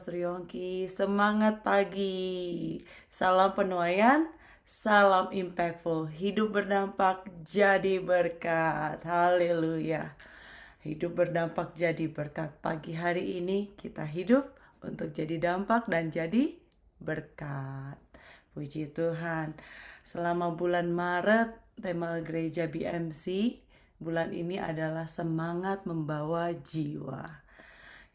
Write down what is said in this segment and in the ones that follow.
Pastor Yongki, semangat pagi. Salam penuaian, salam impactful. Hidup berdampak jadi berkat. Haleluya. Hidup berdampak jadi berkat. Pagi hari ini kita hidup untuk jadi dampak dan jadi berkat. Puji Tuhan. Selama bulan Maret, tema gereja BMC bulan ini adalah semangat membawa jiwa.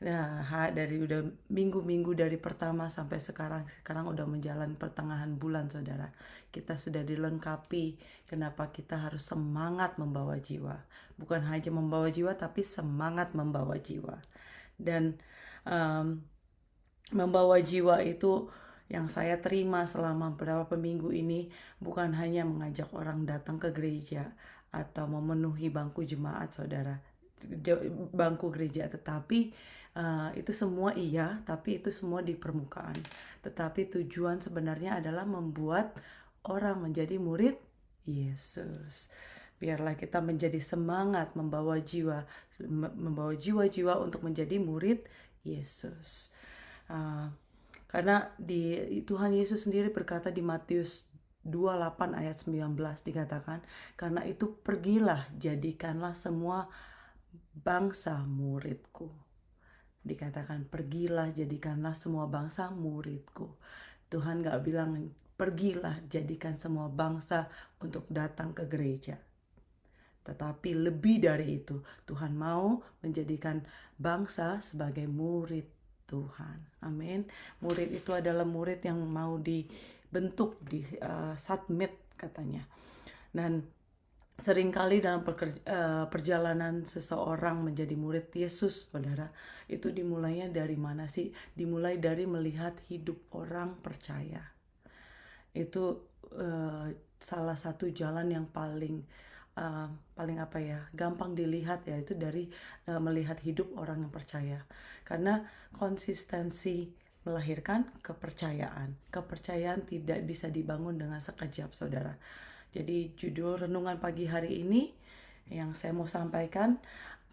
Nah, dari udah minggu-minggu dari pertama sampai sekarang udah menjalani pertengahan bulan, saudara. Kita sudah dilengkapi kenapa kita harus semangat membawa jiwa. Bukan hanya membawa jiwa, tapi semangat membawa jiwa. Dan membawa jiwa itu yang saya terima selama beberapa minggu ini bukan hanya mengajak orang datang ke gereja atau memenuhi bangku jemaat, saudara, bangku gereja, tetapi itu semua iya, tapi itu semua di permukaan. Tetapi tujuan sebenarnya adalah membuat orang menjadi murid Yesus. Biarlah kita menjadi semangat membawa jiwa-jiwa untuk menjadi murid Yesus. Karena Tuhan Yesus sendiri berkata di Matius 28 ayat 19 dikatakan, karena itu pergilah jadikanlah semua bangsa muridku. Dikatakan pergilah jadikanlah semua bangsa muridku. Tuhan gak bilang pergilah jadikan semua bangsa untuk datang ke gereja. Tetapi lebih dari itu, Tuhan mau menjadikan bangsa sebagai murid Tuhan. Amin. Murid itu adalah murid yang mau dibentuk, submit katanya. Dan seringkali dalam perjalanan seseorang menjadi murid Yesus, saudara, itu dimulainya dari mana sih? Dimulai dari melihat hidup orang percaya. Itu salah satu jalan yang paling gampang dilihat, yaitu dari melihat hidup orang yang percaya. Karena konsistensi melahirkan kepercayaan. Kepercayaan tidak bisa dibangun dengan sekejap, saudara. Jadi judul renungan pagi hari ini yang saya mau sampaikan,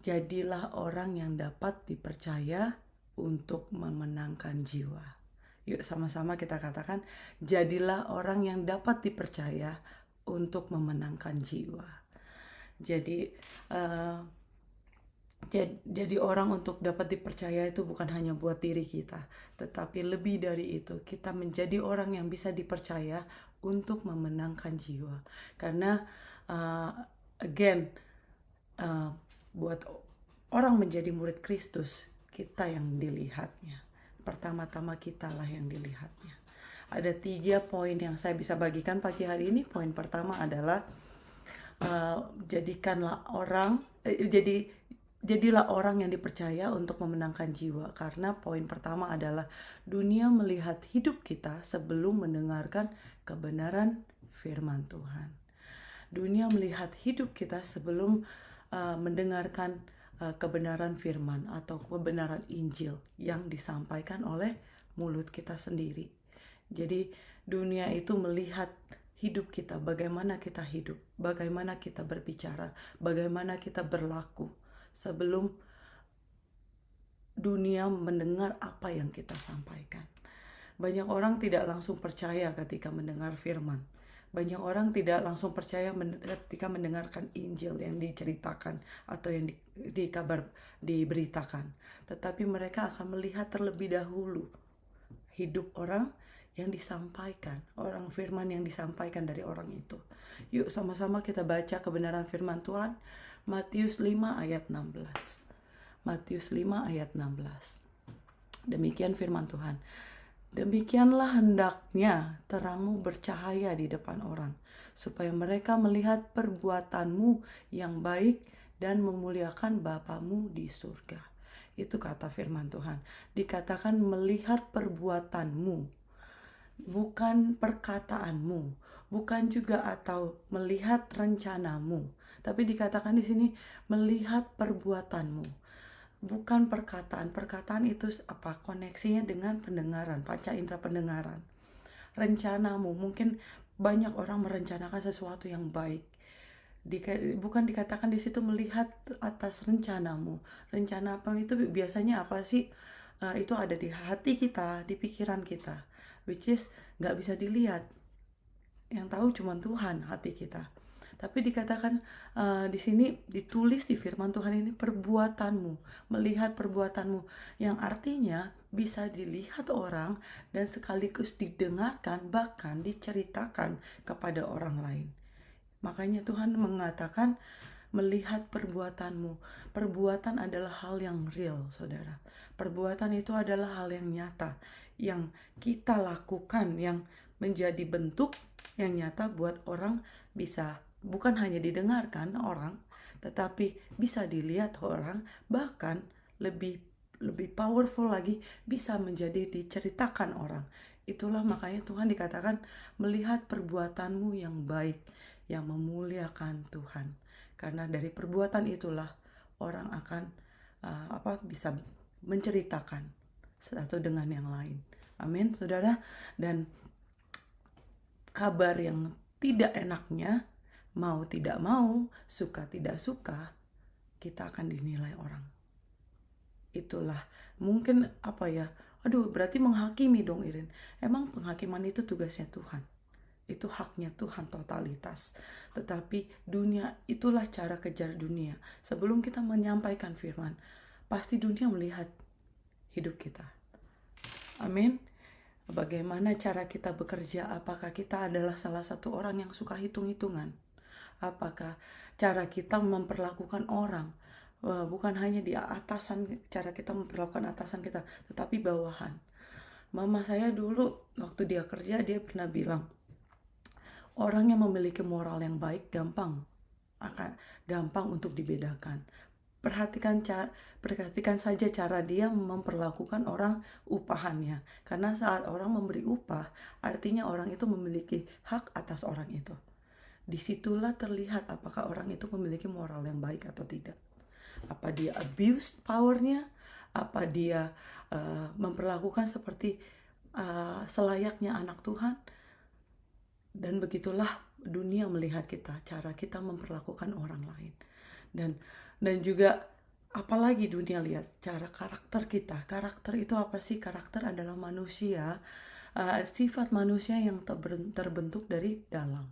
jadilah orang yang dapat dipercaya untuk memenangkan jiwa. Yuk sama-sama kita katakan, jadilah orang yang dapat dipercaya untuk memenangkan jiwa. Jadi orang untuk dapat dipercaya itu bukan hanya buat diri kita, tetapi lebih dari itu, kita menjadi orang yang bisa dipercaya untuk memenangkan jiwa. Karena buat orang menjadi murid Kristus, kita yang dilihatnya. Pertama-tama kitalah yang dilihatnya. Ada 3 poin yang saya bisa bagikan pagi hari ini. Poin pertama adalah jadilah orang yang dipercaya untuk memenangkan jiwa. Karena poin pertama adalah dunia melihat hidup kita sebelum mendengarkan kebenaran firman Tuhan. Dunia melihat hidup kita sebelum mendengarkan kebenaran firman atau kebenaran Injil yang disampaikan oleh mulut kita sendiri. Jadi dunia itu melihat hidup kita, bagaimana kita hidup, bagaimana kita berbicara, bagaimana kita berlaku sebelum dunia mendengar apa yang kita sampaikan. Banyak orang tidak langsung percaya ketika mendengar firman. Banyak orang tidak langsung percaya ketika mendengarkan Injil yang diceritakan atau yang diberitakan. Tetapi mereka akan melihat terlebih dahulu hidup orang yang disampaikan, orang firman yang disampaikan dari orang itu. Yuk sama-sama kita baca kebenaran firman Tuhan, Matius 5 ayat 16. Matius 5 ayat 16. Demikian firman Tuhan. Demikianlah hendaknya terangmu bercahaya di depan orang, supaya mereka melihat perbuatanmu yang baik dan memuliakan Bapamu di surga. Itu kata firman Tuhan. Dikatakan melihat perbuatanmu, bukan perkataanmu, bukan juga atau melihat rencanamu, tapi dikatakan di sini melihat perbuatanmu. Bukan perkataan. Perkataan itu apa? Koneksinya dengan pendengaran, panca indera pendengaran. Rencanamu, mungkin banyak orang merencanakan sesuatu yang baik. Bukan dikatakan di situ melihat atas rencanamu. Rencana apa itu biasanya apa sih? itu ada di hati kita, di pikiran kita, which is nggak bisa dilihat. Yang tahu cuma Tuhan hati kita. Tapi dikatakan di sini ditulis di firman Tuhan ini perbuatanmu, melihat perbuatanmu, yang artinya bisa dilihat orang dan sekaligus didengarkan, bahkan diceritakan kepada orang lain. Makanya Tuhan mengatakan melihat perbuatanmu. Perbuatan adalah hal yang real, saudara. Perbuatan itu adalah hal yang nyata, yang kita lakukan, yang menjadi bentuk yang nyata buat orang bisa bukan hanya didengarkan orang, tetapi bisa dilihat orang, bahkan lebih powerful lagi, bisa menjadi diceritakan orang. Itulah makanya Tuhan dikatakan melihat perbuatanmu yang baik, yang memuliakan Tuhan. Karena dari perbuatan itulah orang akan bisa menceritakan satu dengan yang lain. Amin, saudara. Dan kabar yang tidak enaknya, mau tidak mau, suka tidak suka, kita akan dinilai orang. Itulah mungkin berarti menghakimi dong, Irin. Emang penghakiman itu tugasnya Tuhan. Itu haknya Tuhan, totalitas. Tetapi dunia, itulah cara kejar dunia. Sebelum kita menyampaikan firman, pasti dunia melihat hidup kita. Amin. Bagaimana cara kita bekerja? Apakah kita adalah salah satu orang yang suka hitung-hitungan? Apakah cara kita memperlakukan orang bukan hanya di atasan, cara kita memperlakukan atasan kita, tetapi bawahan. Mama saya dulu waktu dia kerja, dia pernah bilang, orang yang memiliki moral yang baik gampang untuk dibedakan. Perhatikan saja cara dia memperlakukan orang upahannya. Karena saat orang memberi upah, artinya orang itu memiliki hak atas orang itu. Disitulah terlihat apakah orang itu memiliki moral yang baik atau tidak. Apa dia abuse powernya, apa dia memperlakukan seperti selayaknya anak Tuhan. Dan begitulah dunia melihat kita, cara kita memperlakukan orang lain. Dan juga apalagi dunia lihat cara karakter kita. Karakter itu apa sih? Karakter adalah manusia, sifat manusia yang terbentuk dari dalam.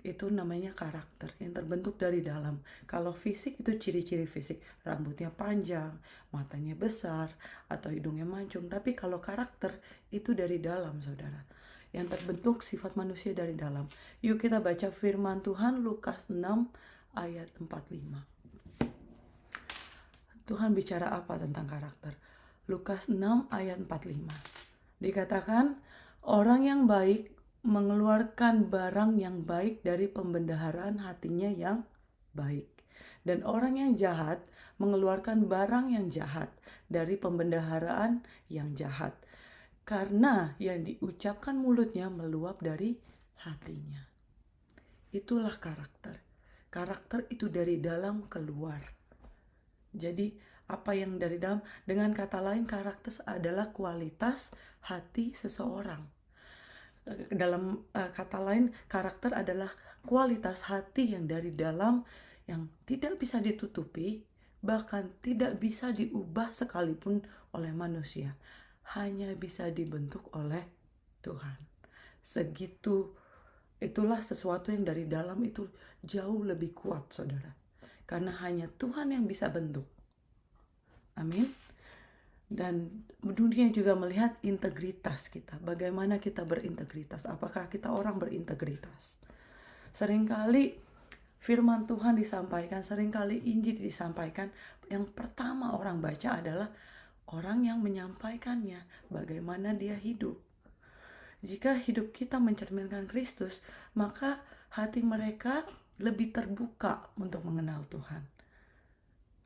Itu namanya karakter, yang terbentuk dari dalam. Kalau fisik itu ciri-ciri fisik, rambutnya panjang, matanya besar, atau hidungnya mancung. Tapi kalau karakter itu dari dalam, saudara. Yang terbentuk sifat manusia dari dalam. Yuk kita baca firman Tuhan Lukas 6 ayat 45. Tuhan bicara apa tentang karakter? Lukas 6 ayat 45. Dikatakan, orang yang baik mengeluarkan barang yang baik dari pembendaharaan hatinya yang baik. Dan orang yang jahat mengeluarkan barang yang jahat dari pembendaharaan yang jahat. Karena yang diucapkan mulutnya meluap dari hatinya. Itulah karakter. Karakter itu dari dalam keluar. Jadi apa yang dari dalam, dengan kata lain karakter adalah kualitas hati seseorang. Dalam kata lain, karakter adalah kualitas hati yang dari dalam, yang tidak bisa ditutupi, bahkan tidak bisa diubah sekalipun oleh manusia. Hanya bisa dibentuk oleh Tuhan. Segitu, itulah sesuatu yang dari dalam itu jauh lebih kuat, saudara. Karena hanya Tuhan yang bisa bentuk. Amin. Dan dunia juga melihat integritas kita. Bagaimana kita berintegritas. Apakah kita orang berintegritas. Seringkali firman Tuhan disampaikan, seringkali Injil disampaikan. Yang pertama orang baca adalah orang yang menyampaikannya. Bagaimana dia hidup. Jika hidup kita mencerminkan Kristus, maka hati mereka lebih terbuka untuk mengenal Tuhan.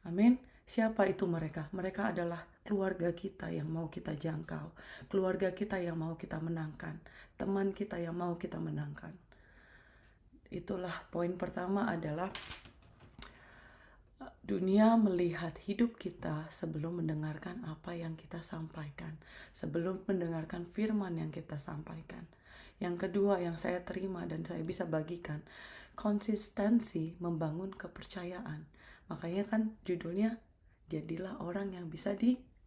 Amin. Siapa itu mereka? Mereka adalah keluarga kita yang mau kita jangkau. Keluarga kita yang mau kita menangkan. Teman kita yang mau kita menangkan. Itulah poin pertama adalah dunia melihat hidup kita sebelum mendengarkan apa yang kita sampaikan. Sebelum mendengarkan firman yang kita sampaikan. Yang kedua yang saya terima dan saya bisa bagikan, konsistensi membangun kepercayaan. Makanya kan judulnya, jadilah orang yang bisa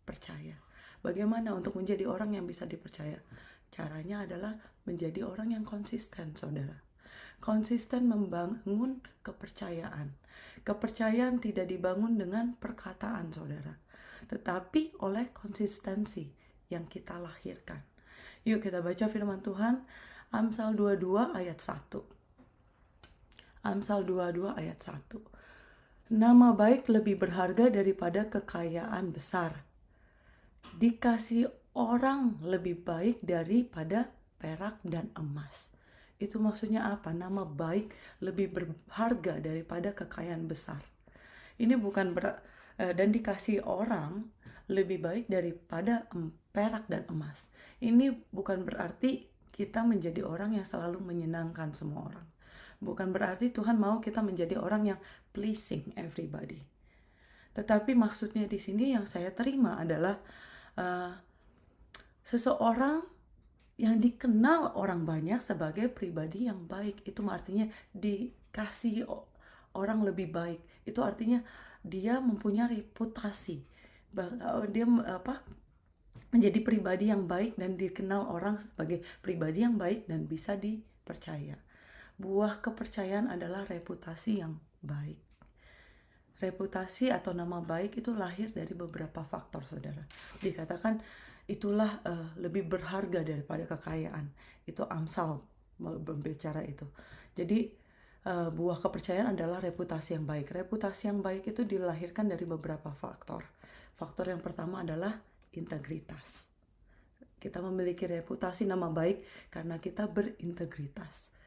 dipercaya. Bagaimana untuk menjadi orang yang bisa dipercaya? Caranya adalah menjadi orang yang konsisten, saudara. Konsisten membangun kepercayaan. Kepercayaan tidak dibangun dengan perkataan, saudara, tetapi oleh konsistensi yang kita lahirkan. Yuk kita baca firman Tuhan, Amsal 22 ayat 1. Amsal 22 ayat 1. Nama baik lebih berharga daripada kekayaan besar. Dikasih orang lebih baik daripada perak dan emas. Itu maksudnya apa? Nama baik lebih berharga daripada kekayaan besar. Ini bukan dan dikasih orang lebih baik daripada perak dan emas. Ini bukan berarti kita menjadi orang yang selalu menyenangkan semua orang. Bukan berarti Tuhan mau kita menjadi orang yang pleasing everybody. Tetapi maksudnya di sini yang saya terima adalah seseorang yang dikenal orang banyak sebagai pribadi yang baik. Itu artinya dikasih orang lebih baik. Itu artinya dia mempunyai reputasi. Dia menjadi pribadi yang baik dan dikenal orang sebagai pribadi yang baik dan bisa dipercaya. Buah kepercayaan adalah reputasi yang baik. Reputasi atau nama baik itu lahir dari beberapa faktor, saudara. Dikatakan itulah lebih berharga daripada kekayaan. Itu Amsal berbicara itu. Jadi buah kepercayaan adalah reputasi yang baik. Reputasi yang baik itu dilahirkan dari beberapa faktor. Faktor yang pertama adalah integritas. Kita memiliki reputasi nama baik karena kita berintegritas.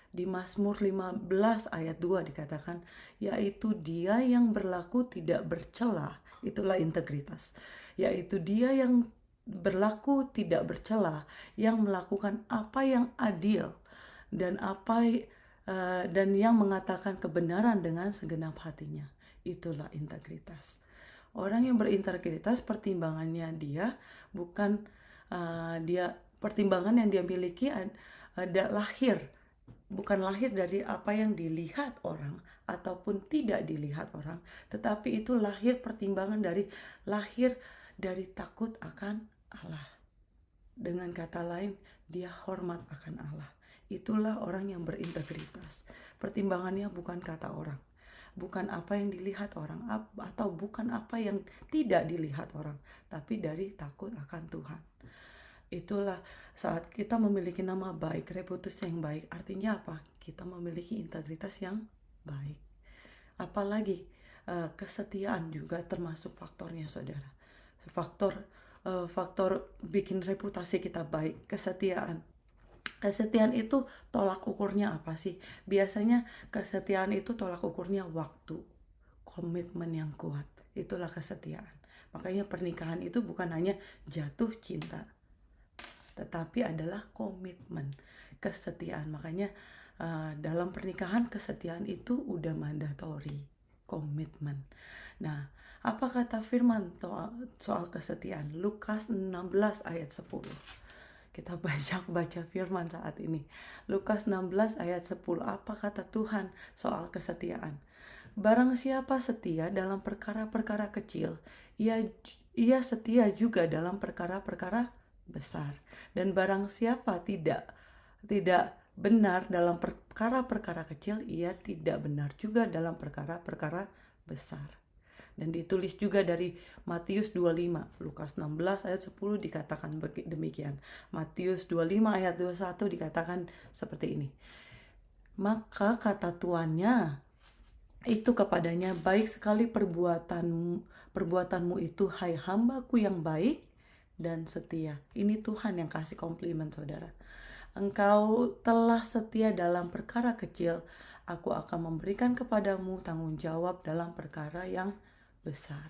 Di Mazmur 15 ayat 2 dikatakan, yaitu dia yang berlaku tidak bercela, itulah integritas. Yaitu dia yang berlaku tidak bercela, yang melakukan apa yang adil dan dan yang mengatakan kebenaran dengan segenap hatinya. Itulah integritas. Orang yang berintegritas, pertimbangannya dia bukan pertimbangan yang dia miliki bukan lahir dari apa yang dilihat orang ataupun tidak dilihat orang, tetapi itu pertimbangan lahir dari takut akan Allah. Dengan kata lain, dia hormat akan Allah. Itulah orang yang berintegritas. Pertimbangannya bukan kata orang, bukan apa yang dilihat orang, atau bukan apa yang tidak dilihat orang, tapi dari takut akan Tuhan. Itulah saat kita memiliki nama baik, reputasi yang baik. Artinya apa? Kita memiliki integritas yang baik. Apalagi kesetiaan juga termasuk faktornya, saudara. Faktor bikin reputasi kita baik, kesetiaan. Kesetiaan itu tolak ukurnya apa sih? Biasanya kesetiaan itu tolak ukurnya waktu, komitmen yang kuat. Itulah kesetiaan. Makanya pernikahan itu bukan hanya jatuh cinta, tetapi adalah komitmen, kesetiaan. Makanya dalam pernikahan kesetiaan itu udah mandatory, komitmen. Nah, apa kata firman soal kesetiaan? Lukas 16 ayat 10. Kita baca firman saat ini. Lukas 16 ayat 10. Apa kata Tuhan soal kesetiaan? Barang siapa setia dalam perkara-perkara kecil, ia setia juga dalam perkara-perkara besar. Dan barang siapa tidak benar dalam perkara-perkara kecil, ia tidak benar juga dalam perkara-perkara besar. Dan ditulis juga dari Matius 25, Lukas 16 ayat 10 dikatakan demikian. Matius 25 ayat 21 dikatakan seperti ini. Maka kata tuannya itu kepadanya, baik sekali perbuatanmu itu, hai hambaku yang baik dan setia. Ini Tuhan yang kasih komplimen, saudara. Engkau telah setia dalam perkara kecil, aku akan memberikan kepadamu tanggung jawab dalam perkara yang besar.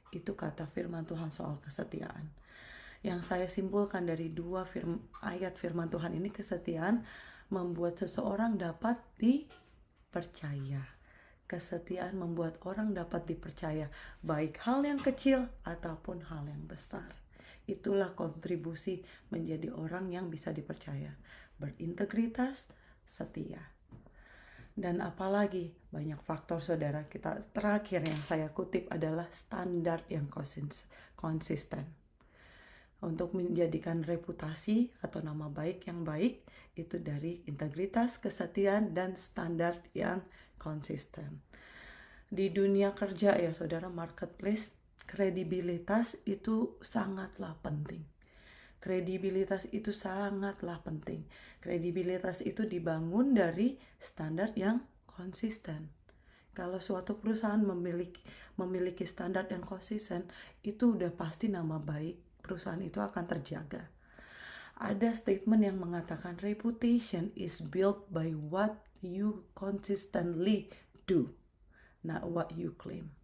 Itu kata firman Tuhan soal kesetiaan. Yang saya simpulkan dari dua ayat firman Tuhan ini, kesetiaan membuat seseorang dapat dipercaya. Kesetiaan membuat orang dapat dipercaya, baik hal yang kecil ataupun hal yang besar. Itulah kontribusi menjadi orang yang bisa dipercaya. Berintegritas, setia. Dan apalagi banyak faktor saudara. Kita terakhir yang saya kutip adalah standar yang konsisten. Untuk menjadikan reputasi atau nama baik yang baik itu dari integritas, kesetiaan, dan standar yang konsisten. Di dunia kerja ya saudara, marketplace, kredibilitas itu sangatlah penting. Kredibilitas itu sangatlah penting. Kredibilitas itu dibangun dari standar yang konsisten. Kalau suatu perusahaan memiliki standar yang konsisten, itu udah pasti nama baik perusahaan itu akan terjaga. Ada statement yang mengatakan reputation is built by what you consistently do, not what you claim.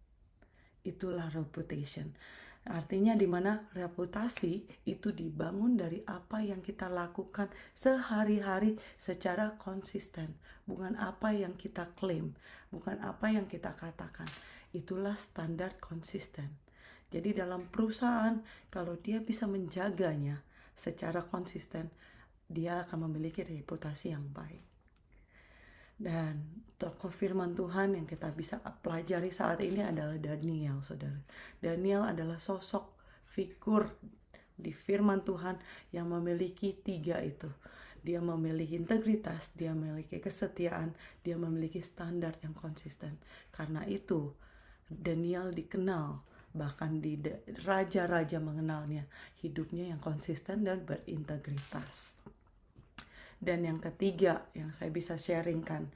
Itulah reputation. Artinya di mana reputasi itu dibangun dari apa yang kita lakukan sehari-hari secara konsisten, bukan apa yang kita klaim, bukan apa yang kita katakan. Itulah standar konsisten. Jadi dalam perusahaan kalau dia bisa menjaganya secara konsisten, dia akan memiliki reputasi yang baik. Dan tokoh firman Tuhan yang kita bisa pelajari saat ini adalah Daniel, saudara. Daniel adalah sosok figur di firman Tuhan yang memiliki 3 itu. Dia memiliki integritas, dia memiliki kesetiaan, dia memiliki standar yang konsisten. Karena itu Daniel dikenal, bahkan di raja-raja mengenalnya, hidupnya yang konsisten dan berintegritas. Dan yang ketiga yang saya bisa sharingkan,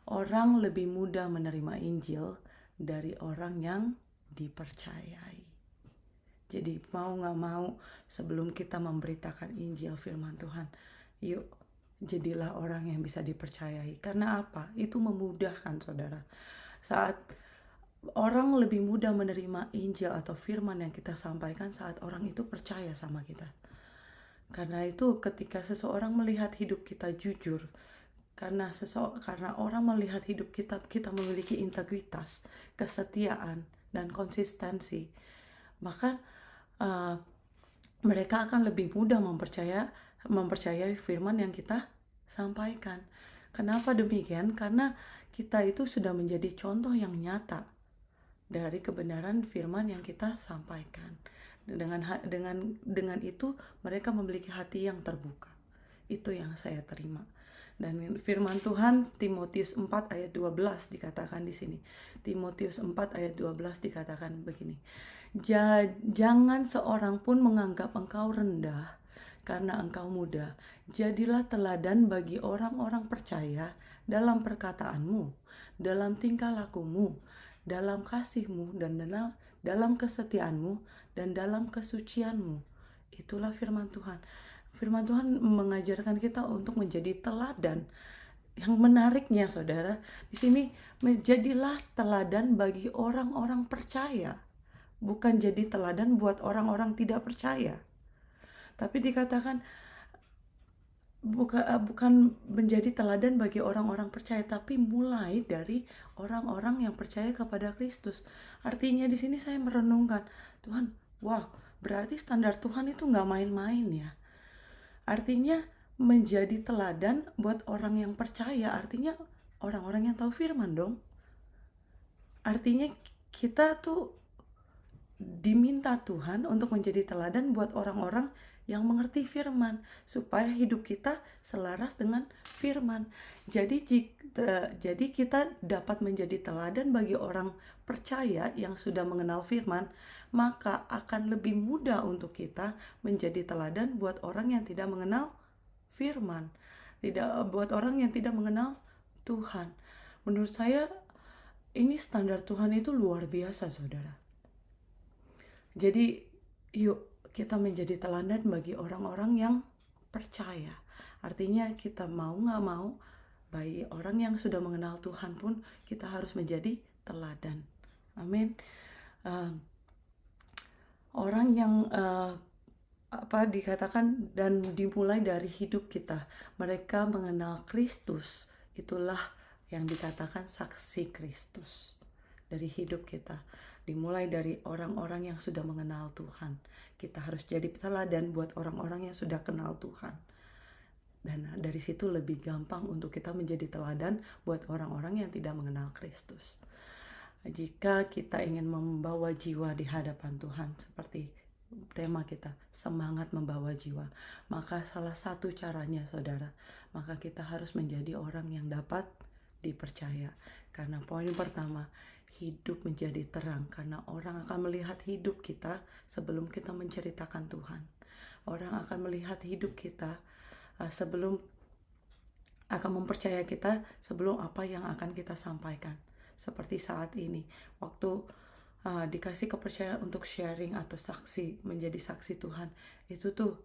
orang lebih mudah menerima Injil dari orang yang dipercayai. Jadi mau gak mau sebelum kita memberitakan Injil firman Tuhan, yuk jadilah orang yang bisa dipercayai. Karena apa? Itu memudahkan saudara. Saat orang lebih mudah menerima Injil atau firman yang kita sampaikan saat orang itu percaya sama kita. Karena itu ketika seseorang melihat hidup kita jujur, karena orang melihat hidup kita memiliki integritas, kesetiaan, dan konsistensi, maka mereka akan lebih mudah mempercayai firman yang kita sampaikan. Kenapa demikian? Karena kita itu sudah menjadi contoh yang nyata dari kebenaran firman yang kita sampaikan. Dengan itu mereka memiliki hati yang terbuka. Itu yang saya terima. Dan firman Tuhan Timotius 4 ayat 12 dikatakan di sini. Timotius 4 ayat 12 dikatakan begini. Jangan seorang pun menganggap engkau rendah karena engkau muda. Jadilah teladan bagi orang-orang percaya dalam perkataanmu, dalam tingkah lakumu, dalam kasihmu, dan dalam kesetiaanmu, dan dalam kesucianmu. Itulah firman Tuhan. Firman Tuhan mengajarkan kita untuk menjadi teladan. Yang menariknya saudara, di sini menjadilah teladan bagi orang-orang percaya. Bukan jadi teladan buat orang-orang tidak percaya. Tapi dikatakan bukan menjadi teladan bagi orang-orang percaya, tapi mulai dari orang-orang yang percaya kepada Kristus. Artinya di sini saya merenungkan, Tuhan, wow, berarti standar Tuhan itu nggak main-main ya. Artinya menjadi teladan buat orang yang percaya, artinya orang-orang yang tahu firman dong. Artinya kita tuh diminta Tuhan untuk menjadi teladan buat orang-orang yang mengerti firman, supaya hidup kita selaras dengan firman. Jadi kita dapat menjadi teladan bagi orang percaya yang sudah mengenal firman, maka akan lebih mudah untuk kita menjadi teladan buat orang yang tidak mengenal firman, buat orang yang tidak mengenal Tuhan. Menurut saya ini standar Tuhan itu luar biasa saudara. Jadi yuk kita menjadi teladan bagi orang-orang yang percaya. Artinya kita mau gak mau, bagi orang yang sudah mengenal Tuhan pun kita harus menjadi teladan. Amin. Orang yang dikatakan dan dimulai dari hidup kita, mereka mengenal Kristus, itulah yang dikatakan saksi Kristus dari hidup kita. Dimulai dari orang-orang yang sudah mengenal Tuhan. Kita harus jadi teladan buat orang-orang yang sudah kenal Tuhan. Dan dari situ lebih gampang untuk kita menjadi teladan buat orang-orang yang tidak mengenal Kristus. Jika kita ingin membawa jiwa di hadapan Tuhan, seperti tema kita, semangat membawa jiwa, maka salah satu caranya, saudara, maka kita harus menjadi orang yang dapat dipercaya. Karena poin pertama, hidup menjadi terang, karena orang akan melihat hidup kita sebelum kita menceritakan Tuhan. Orang akan melihat hidup kita sebelum akan mempercaya kita sebelum apa yang akan kita sampaikan. Seperti saat ini, waktu dikasih kepercayaan untuk sharing atau saksi, menjadi saksi Tuhan, itu tuh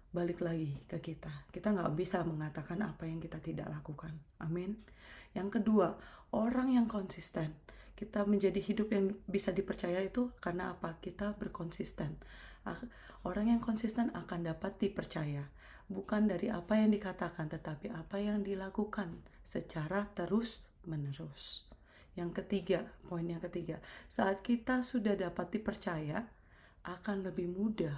balik lagi ke kita. Kita nggak bisa mengatakan apa yang kita tidak lakukan. Amin. Yang kedua, orang yang konsisten. Kita menjadi hidup yang bisa dipercaya itu karena apa? Kita berkonsisten. Orang yang konsisten akan dapat dipercaya. Bukan dari apa yang dikatakan, tetapi apa yang dilakukan secara terus-menerus. Yang ketiga, poin yang ketiga, saat kita sudah dapat dipercaya, akan lebih mudah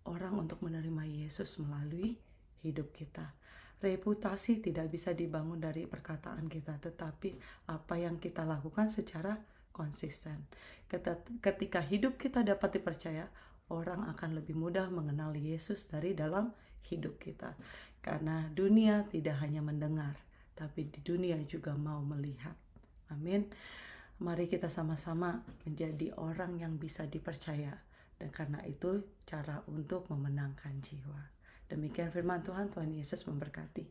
orang untuk menerima Yesus melalui hidup kita. Reputasi tidak bisa dibangun dari perkataan kita, tetapi apa yang kita lakukan secara konsisten. Ketika hidup kita dapat dipercaya, orang akan lebih mudah mengenal Yesus dari dalam hidup kita. Karena dunia tidak hanya mendengar, tapi di dunia juga mau melihat. Amin. Mari kita sama-sama menjadi orang yang bisa dipercaya. Dan karena itu cara untuk memenangkan jiwa. Demikian firman Tuhan, Tuhan Yesus memberkati.